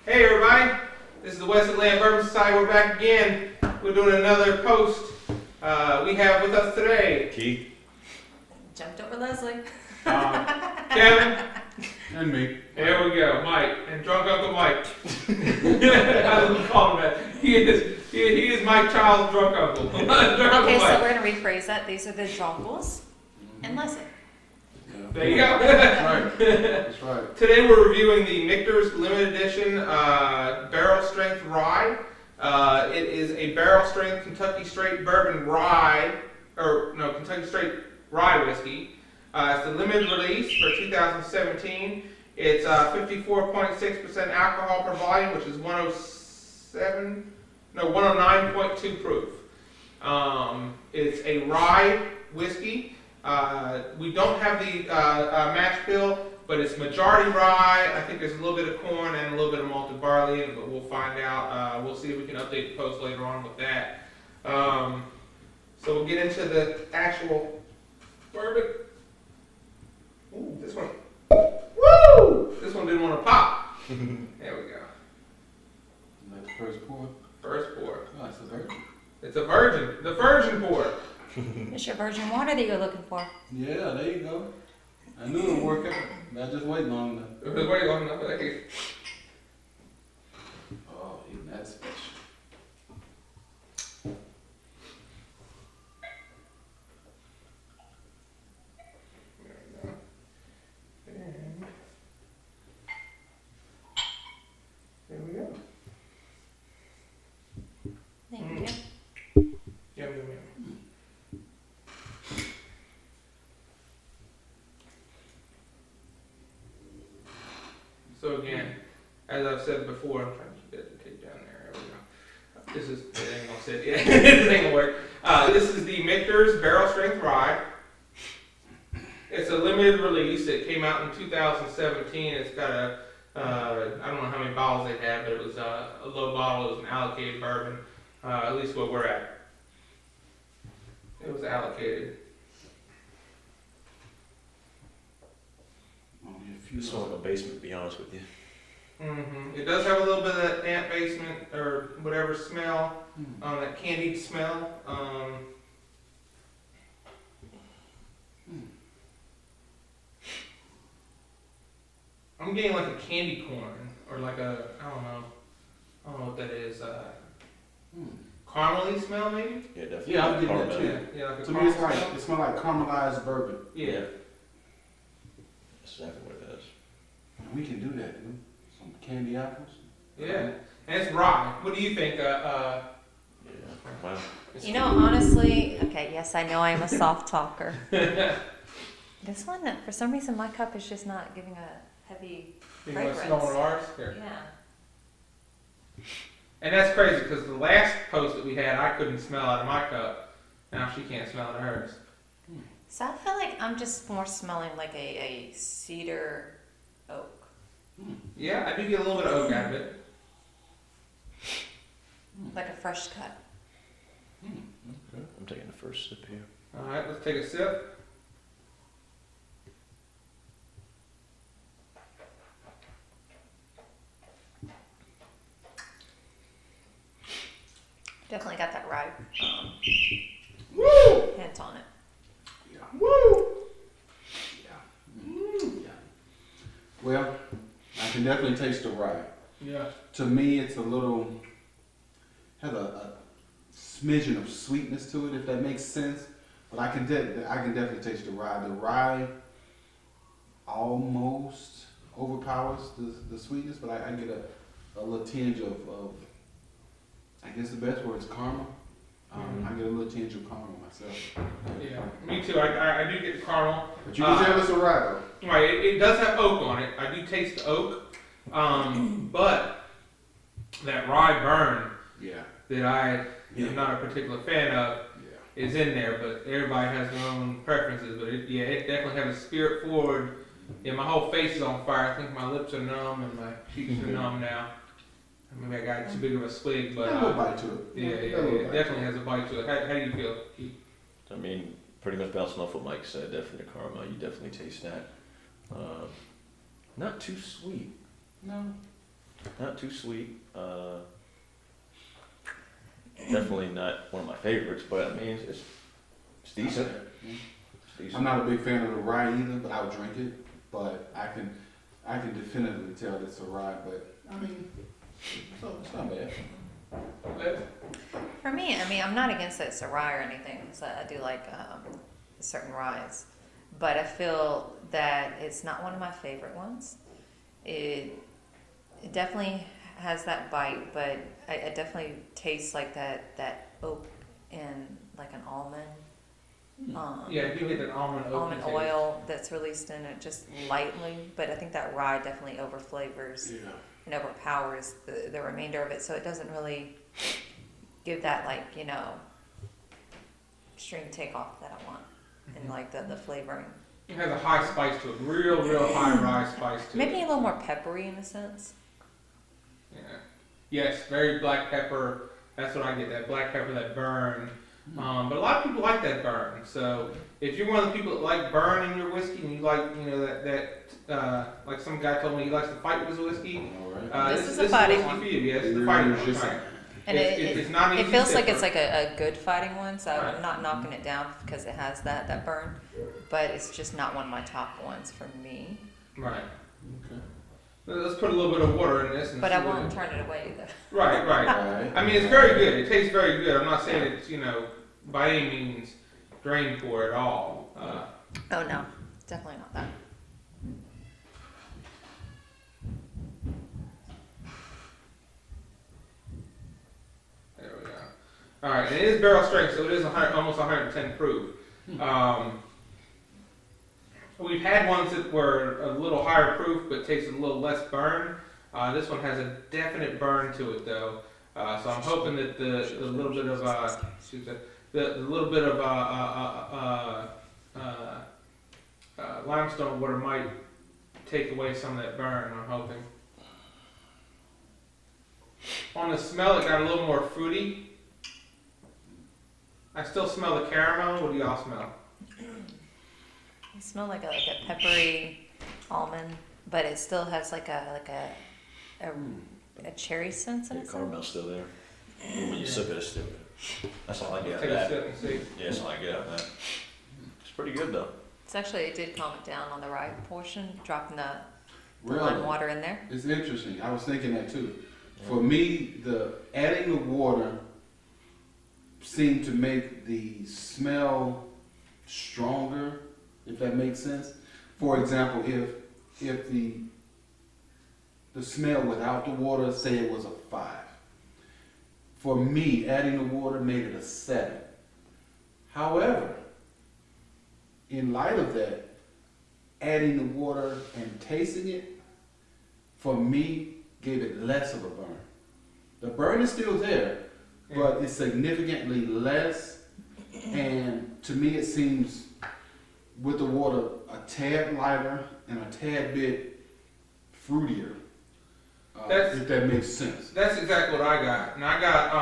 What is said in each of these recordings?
Hey everybody, this is the West Atlanta Bourbon Society. We're back again. We're doing another post. We have with us today Keith. Jumped over Leslie. Kevin. And me. There we go, Mike. And drunk Uncle Mike. I don't call him that. He is Mike Child's drunk uncle. Drunk Uncle Okay, so Mike. we're going to rephrase that. These are the Jonkles and Leslie. There you go. That's right. That's right. Today we're reviewing the Michters limited edition barrel strength rye. It is a barrel strength Kentucky straight bourbon rye, Kentucky straight rye whiskey. It's a limited release for 2017. It's 54.6% alcohol per volume, which is 109.2 proof. It's a rye whiskey. We don't have the mash bill, but it's majority rye. I think there's a little bit of corn and a little bit of malted barley in it, but we'll find out. We'll see if we can update the post later on with that. So we'll get into the actual bourbon. Ooh, this one. Woo! This one didn't want to pop. There we go. That's the first pour. First pour. Oh, it's a virgin. It's a virgin. The virgin pour. It's your virgin water that you're looking for. Yeah, there you go. I knew it would work out. I just wait long enough. It was way long enough. Thank you. Oh, even that's special. There we go. Thank you. Yum, yum, yum. So again, as I've said before, I'm trying to keep that tape down there. There we go. This is, it ain't gonna sit yet. This ain't gonna work. This is the Michters Barrel Strength Rye. It's a limited release. It came out in 2017. It's got a, I don't know how many bottles they had, but it was a low bottle. It was an allocated bourbon, at least where we're at. It was allocated. Only a few. This one in the basement, to be honest with you. It does have a little bit of that damp basement or whatever smell, that candied smell. I'm getting like a candy corn or like a, I don't know what that is. Caramely smell maybe? Yeah, definitely. Yeah, I'm getting that Caramel. too. Yeah, like a To me, it's caramel like smell. it smells like caramelized bourbon. Yeah. That's exactly what it is. We can do that, dude. Some candy apples. Yeah. And it's rye. What do you think? Yeah. Wow. You know, honestly, okay, yes, I know I'm a soft talker. This one, for some reason, my cup is just not giving a heavy You want to fragrance. smell one of ours? Here. Yeah. And that's crazy because the last post that we had, I couldn't smell out of my cup. Now she can't smell out of hers. So I feel like I'm just more smelling like a cedar oak. Yeah, I do get a little bit of oak out of it. Like a fresh cut. Okay. I'm taking the first sip here. All right, let's take a sip. Definitely got that rye Woo! hint on it. Yeah. Woo! Yeah. Well, I can definitely taste the rye. Yeah. To me, it's a little, has a smidgen of sweetness to it, if that makes sense. But I can definitely taste the rye. The rye almost overpowers the sweetness, but I get a little tinge of I guess the best word is caramel. I get a little tinge of caramel myself. Yeah, me too. I do get the caramel. But you can tell it's a rye though. Right, it does have oak on it. I do taste the oak. But that rye burn Yeah. that I am not a particular fan of Yeah. is in there, but everybody has their own preferences. But it definitely has a spirit forward. Yeah, my whole face is on fire. I think my lips are numb and my cheeks are numb now. Maybe I got too big of a swig, but Got a little bite to it. yeah, Got a it little bite. definitely has a bite to it. How do you feel, Keith? I mean, pretty much bouncing off what Mike said. Definitely the caramel. You definitely taste that. Not too sweet. No. Not too sweet. Definitely not one of my favorites, but I mean, it's decent. It's decent. I'm not a big fan of the rye either, but I'll drink it. But I can definitively tell it's a rye. But I mean, it's not bad. For me, I mean, I'm not against that it's a rye or anything. So I do like certain ryes, but I feel that it's not one of my favorite ones. It definitely has that bite, but I definitely taste like that oak and like an almond. Yeah, you get an almond taste. Oil that's released in it just lightly, but I think that rye definitely overflavors and overpowers the remainder of it, so it doesn't really give that, like, you know, extreme takeoff that I want and like the flavoring. It has a high spice to it, real high rye spice to it. Maybe a little more peppery in a sense. Yeah. Yes, very black pepper. That's what I get, that black pepper, that burn. But a lot of people like that burn. So if you're one of the people that like burn in your whiskey and you like, you know, that like some guy told me he likes to fight with his whiskey. This is a fighting whiskey one. for you. Yeah, it's the fighting one. Right. And It's not an it easy feels like sipper. it's like a good fighting one, so Right. I'm not knocking it down because it has that burn, but it's just not one of my top ones for me. Right. Okay. Let's put a little bit of water in this. And But see I what won't turn it away either. Right. Right. I mean, it's very good. It tastes very good. I'm not saying it's, you know, by any means drain pour at all. Oh no, definitely not that. There we go. All right, and it is barrel strength, so it is almost 110 proof. We've had ones that were a little higher proof, but tasted a little less burn. This one has a definite burn to it, though. So I'm hoping that the little bit of the little bit of limestone water might take away some of that burn. I'm hoping. On the smell, it got a little more fruity. I still smell the caramel. What do y'all smell? It smells like a peppery almond, but it still has like a cherry sense in The it. caramel's still there. When you sip it, it's still good. That's all I get out Take of a that. sip and see. Yeah, that's all I get out of that. It's pretty good though. It's actually, it did calm it down on the rye portion, dropping the Really? lime water in there. It's interesting. I was thinking that too. For me, adding the water seemed to make the smell stronger, if that makes sense. For example, if the smell without the water, say it was a 5. For me, adding the water made it a 7. However, in light of that, adding the water and tasting it, for me, gave it less of a burn. The burn is still there, but it's significantly less. And to me, it seems with the water a tad lighter and a tad bit fruitier. If that makes sense. That's exactly what I got, and I got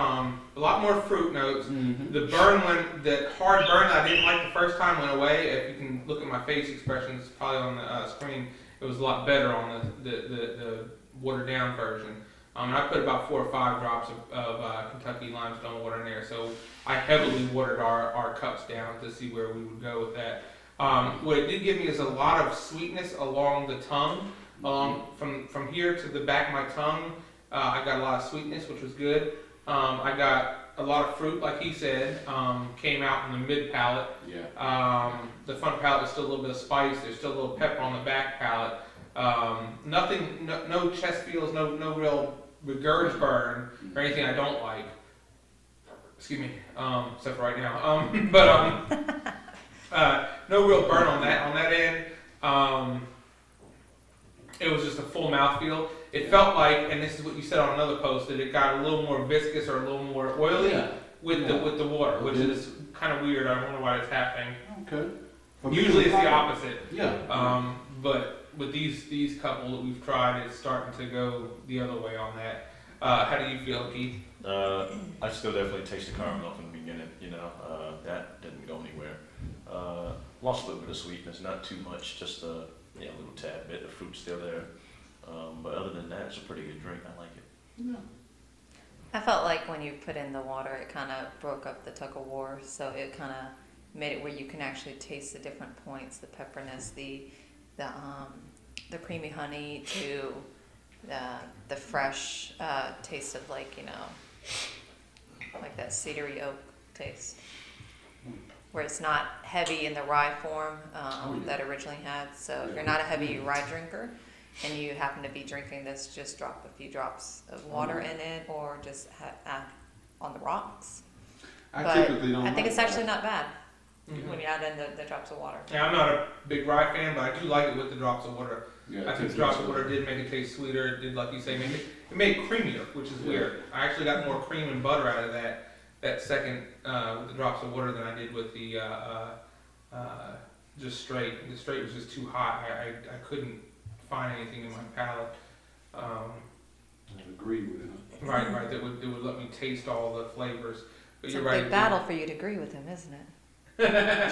a lot more fruit notes. Mm-hmm. The burn that hard burn that I didn't like the first time went away. If you can look at my face expressions, probably on the screen, it was a lot better on the watered down version. And I put about 4 or 5 drops of Kentucky limestone water in there, so I heavily watered our cups down to see where we would go with that. What it did give me is a lot of sweetness along the tongue. From here to the back of my tongue, I got a lot of sweetness, which was good. I got a lot of fruit, like he said, came out in the mid palate. Yeah. The front palate was still a little bit of spice. There's still a little pepper on the back palate. Nothing, no chest feels, no real regurg burn or anything I don't like. Excuse me, except for right now. No real burn on that end. It was just a full mouthfeel. It felt like, and this is what you said on another post, that it got a little more viscous or a little more oily with the water, which is kind of weird. I wonder why it's happening. Okay. Usually it's the opposite. Yeah. But with these couple that we've tried, it's starting to go the other way on that. How do you feel, Keith? I still definitely taste the caramel from the beginning. You know, that didn't go anywhere. Lost a little bit of sweetness, not too much, just a little tad bit. The fruit's still there, but other than that, That's a pretty good drink. I like it. Yeah. I felt like when you put in the water, it kind of broke up the tug of war, so it kind of made it where you can actually taste the different points, the pepperness, the creamy honey to the fresh taste of like that cedary oak taste, where it's not heavy in the rye form that it originally had. So if you're not a heavy rye drinker and you happen to be drinking this, just drop a few drops of water in it, or just add on the rocks. I typically don't. I think like it's actually not bad Mhm. when you add in the drops of water. Yeah, I'm not a big rye fan, but I do like it with the drops of water. Yeah, I think the drops of water did make it taste sweeter. It did, like you say, it made it creamier, which is weird. I actually got more cream and butter out of that second with the drops of water than I did with the just straight. The straight was just too hot. I couldn't find anything in my palate. I agree with it. Right. That would let me taste all the flavors. But It's you're a right. big battle for you to agree with him, isn't it? Yeah.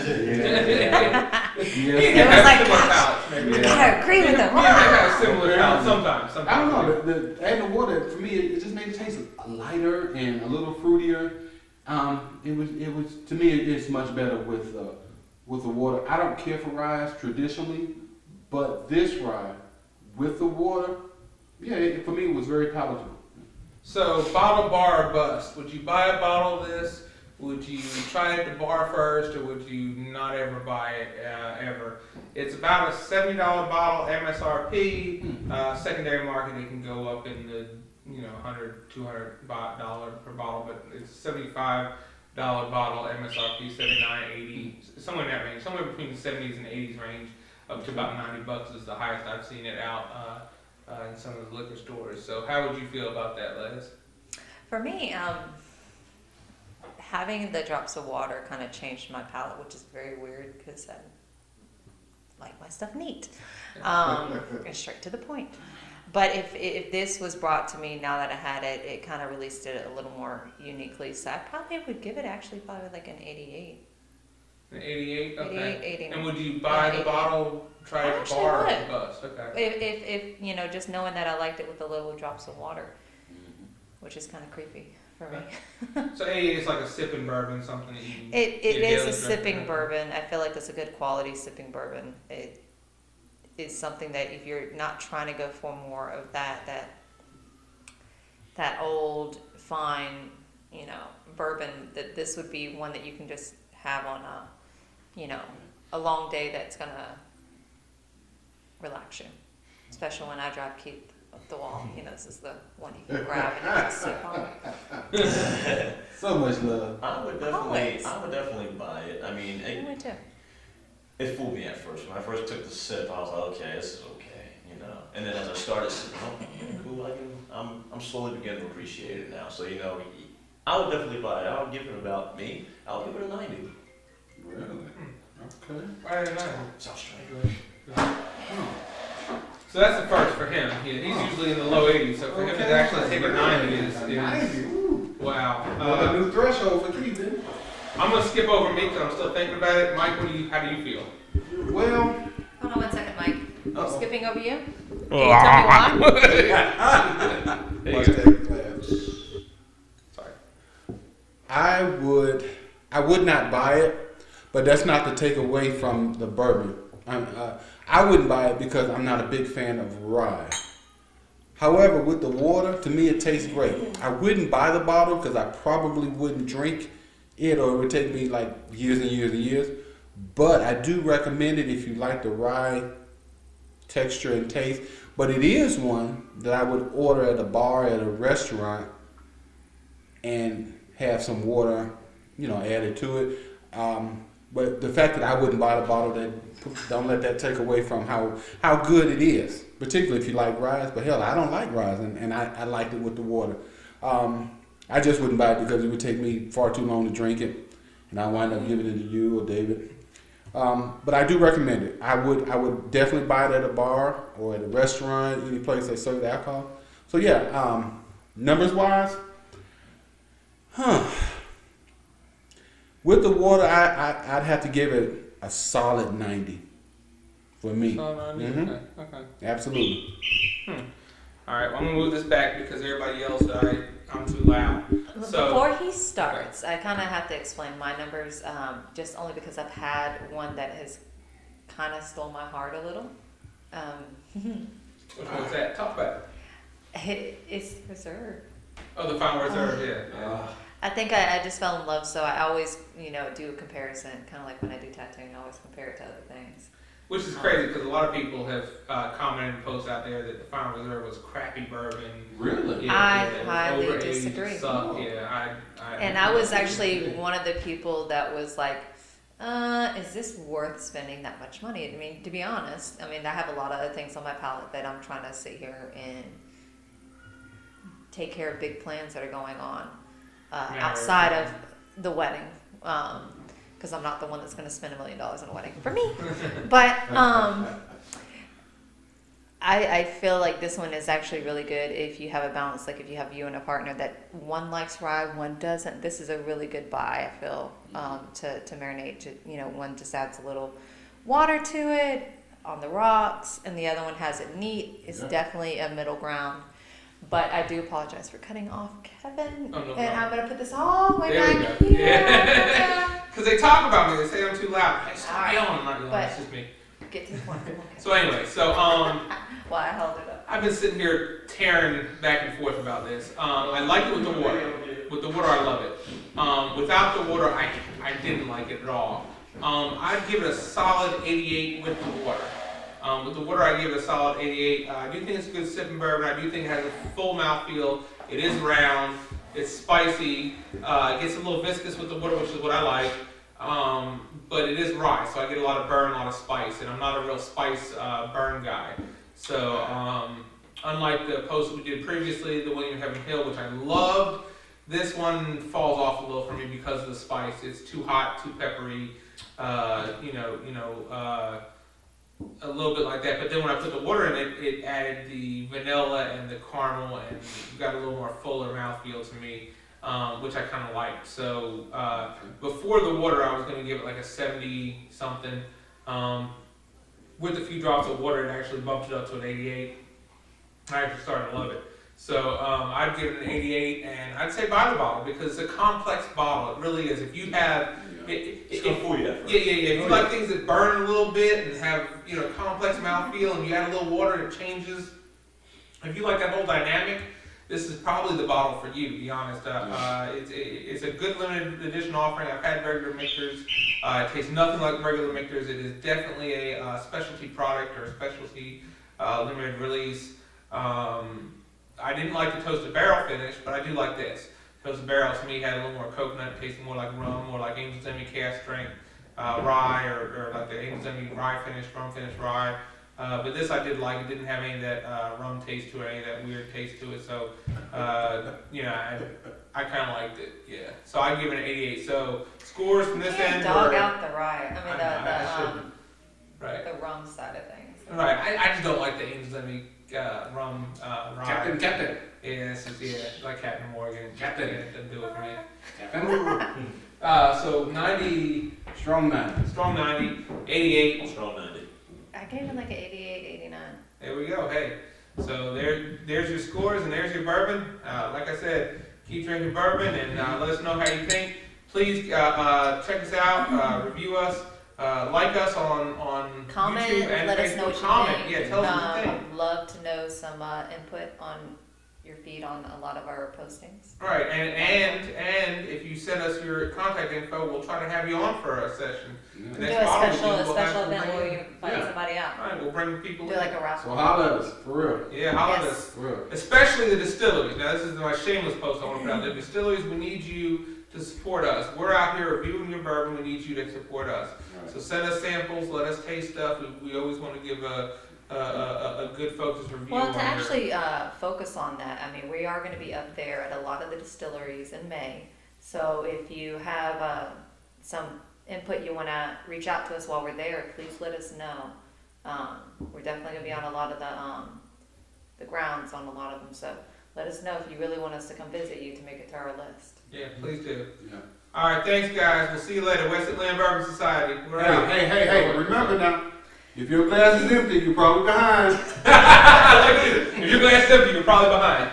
It was like, similar gosh, palates, maybe. I gotta agree with him. We have similar palates sometimes. I don't know. Adding the water for me, it just made it taste lighter and a little fruitier. It was to me, it's much better with the water. I don't care for rye traditionally, but this rye with the water, for me, it was very palatable. So, bottle, bar, or bust. Would you buy a bottle of this? Would you try it at the bar first, or would you not ever buy it ever? It's about a $70 bottle MSRP. Secondary market, it can go up in the $100, $200 per bottle, but it's a $75 bottle MSRP, $79, $80, somewhere in that range, somewhere between the 70s and 80s range, up to about $90 is the highest I've seen it out in some of the liquor stores. So, how would you feel about that, Les? For me, having the drops of water kind of changed my palate, which is very weird because I like my stuff neat and straight to the point. But if this was brought to me now that I had it, it kind of released it a little more uniquely. So I probably would give it probably like an 88. An 88? Okay. 88, 89. And would you buy the bottle, try it at the I bar or actually at the bus? Okay. If just knowing that I liked it with the little drops of water, which is kind of creepy for me. So 88 is like a sipping bourbon, something that you It your is daily a drink, sipping right? bourbon. I feel like it's a good quality sipping bourbon. It is something that if you're not trying to go for more of that old fine, bourbon, that this would be one that you can just have on a long day that's gonna relax you. Especially when I drive Keith up the wall. This is the one you can grab and you can sip on. So much love. I would definitely buy it. I mean, I would too. it fooled me at first. When I first took the sip, I was like, okay, this is okay, And then as I started sipping, cool. I'm slowly beginning to appreciate it now. So I would definitely buy it. I'll give it I'll give it a 90. Really? Okay. Right at 90. Sounds strange. So that's the first for him. He's usually in the low 80s, so for him to actually take a 90 is 90. Ooh. wow. A new threshold for Keith, then. I'm gonna skip over me because I'm still thinking about it. Mike, how do you feel? Well, Hold on one second, Mike. uh-oh. Skipping over you? Can you tell me why? Watch that class. Sorry. I would not buy it, but that's not to take away from the bourbon. I wouldn't buy it because I'm not a big fan of rye. However, with the water, to me it tastes great. I wouldn't buy the bottle because I probably wouldn't drink it, or it would take me like years and years and years. But I do recommend it if you like the rye texture and taste. But it is one that I would order at a bar, at a restaurant, and have some water, added to it. But the fact that I wouldn't buy the bottle, don't let that take away from how good it is, particularly if you like rye. But hell, I don't like rye, and I liked it with the water. I just wouldn't buy it because it would take me far too long to drink it, and I wind up giving it to you or David. But I do recommend it. I would definitely buy it at a bar or at a restaurant, any place they serve alcohol. So yeah, numbers wise, with the water, I'd have to give it a solid 90 for me. So, Mhm. Okay. Absolutely. All right, well, I'm gonna move this back because everybody yells that I'm too loud. So- Before he starts, I kind of have to explain my numbers, just only because I've had one that has kind of stole my heart a little. Which one's that? Talk about it. It's reserved. Oh, the final reserve, yeah. I think I just fell in love, so I always, do a comparison, kind of like when I do tattooing, I always compare it to other things. Which is crazy because a lot of people have commented and posts out there that the final reserve was crappy bourbon. Really? I it was highly overaged, disagree. Sucked. Yeah, And I was actually one of the people that was like, is this worth spending that much money? I mean, to be honest, I have a lot of other things on my palette that I'm trying to sit here and take care of big plans that are going on outside of the wedding. Because I'm not the one that's going to spend $1 million on a wedding for me. But I feel like this one is actually really good if you have a balance, like if you have you and a partner that one likes rye, one doesn't. This is a really good buy, I feel, to marinate. One just adds a little water to it on the rocks, and the other one has it neat. It's definitely a middle ground. But I do apologize for cutting off Kevin, Oh, no and problem. I'm going to put this all the way There we back go. here. Yeah. Because they talk about me, they say I'm too loud. Hey, stop Alright, yelling, I'm not yelling, but- it's just me. Get to the point. Okay. So anyway, Well, I held it up. I've been sitting here tearing back and forth about this. I like it with the water. With the water, I love it. Without the water, I didn't like it at all. I'd give it a solid 88 with the water. With the water, I give it a solid 88. I do think it's a good sipping bourbon. I do think it has a full mouthfeel. It is round. It's spicy. It gets a little viscous with the water, which is what I like. But it is rye, so I get a lot of burn, a lot of spice, and I'm not a real spice burn guy. So unlike the post we did previously, the William Heaven Hill, which I loved, this one falls off a little for me because of the spice. It's too hot, too peppery, a little bit like that. But then when I put the water in it, it added the vanilla and the caramel, and got a little more fuller mouthfeel to me. Which I kind of liked. So before the water, I was going to give it like a 70 something. With a few drops of water, it actually bumped it up to an 88. I actually started to love it. So I'd give it an 88, and I'd say buy the bottle because it's a complex bottle. It really is. If you have, It's gonna fool you at first. yeah. If you like things that burn a little bit and have complex mouthfeel, and you add a little water, and it changes. If you like that whole dynamic, this is probably the bottle for you, to be honest. It's a good limited edition offering. I've had regular Michters. It tastes nothing like regular Michters. It is definitely a specialty product or a specialty limited release. I didn't like the toasted barrel finish, but I do like this. Toasted barrel to me had a little more coconut, tasted more like rum, more like Angel's Envy cast strength rye, or like the Angel's Envy rye finish, rum finish rye. But this I did like. It didn't have any of that rum taste to it, any of that weird taste to it. So, I kind of liked it. Yeah. So I give it an 88. So scores from this end. Dog were- out the rye. I shouldn't. Right. The rum side of things. Right. I just don't like the Angel's Envy rum rye. Captain. Yeah, like Captain Morgan. Captain. Yeah, it doesn't do it for me. Captain. So 90, Strong 9. strong 90, 88. Strong 90. I gave it like an 88, 89. There we go. Hey, so there's your scores and there's your bourbon. Like I said, keep drinking bourbon and let us know how you think. Please check us out, review us, like us on Comment, YouTube and let Facebook. us know what you Comment, think. yeah, tell us what you think. Love to know some input on your feed on a lot of our postings. Right, and if you send us your contact info, we'll try to have you on for a session. Do Next a bottle special, review, we'll have to event bring where in- you invite Yeah. somebody out. All right, we'll bring people Do in. like a So raffle. holler at us, for real. Yeah, holler at Yes. us. For real. Especially the distilleries. Now, this is my shameless post I want to put out. The distilleries, we need you to support us. We're out here reviewing your bourbon. We need you to support us. So send us samples. Let us taste stuff. We always want to give a good focused review. Well, on to your- actually focus on that, we are going to be up there at a lot of the distilleries in May. So if you have some input you want to reach out to us while we're there, please let us know. We're definitely going to be on a lot of the grounds on a lot of them. So let us know if you really want us to come visit you to make it to our list. Yeah, please do. Yeah. All right, thanks, guys. We'll see you later. West Atlanta Bourbon Society. We're out. Hey, remember now, If your glass is empty, you're probably behind. If your glass is empty, you're probably behind.